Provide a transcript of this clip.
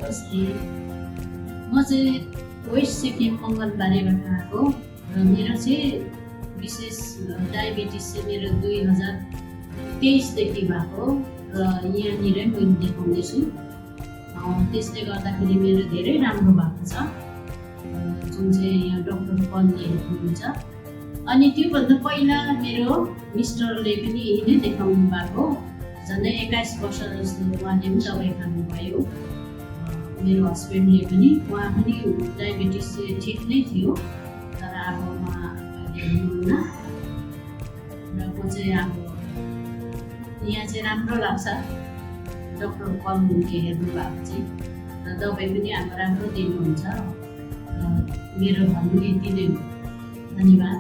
नमस्ते, म चाहिँ वेस्ट सिक्किम मङ्गलबारीबाट आएको र मेरो चाहिँ विशेष डायबिटिस चाहिँ मेरो 2023देखि भएको र यहाँनिरै मैले देखाउँदैछु। त्यसले गर्दाखेरि मेरो धेरै राम्रो भएको छ, जुन चाहिँ यहाँ डाक्टर पलले हुनुहुन्छ। अनि त्योभन्दा पहिला मेरो मिस्टरले पनि यही नै देखाउनु भएको, झन्डै 21 वर्ष जस्तो उहाँले पनि दबाई खानुभयो। मेरो हस्बेन्डले पनि, उहाँ पनि डायबिटिस चाहिँ ठिक नै थियो, तर अब उहाँ हुनुहुन्न र म चाहिँ अब यहाँ चाहिँ राम्रो लाग्छ डाक्टर पलले हेर्नु भएको चाहिँ, र दबाई पनि अब राम्रो दिनुहुन्छ। मेरो भन्नु यति नै हो। धन्यवाद।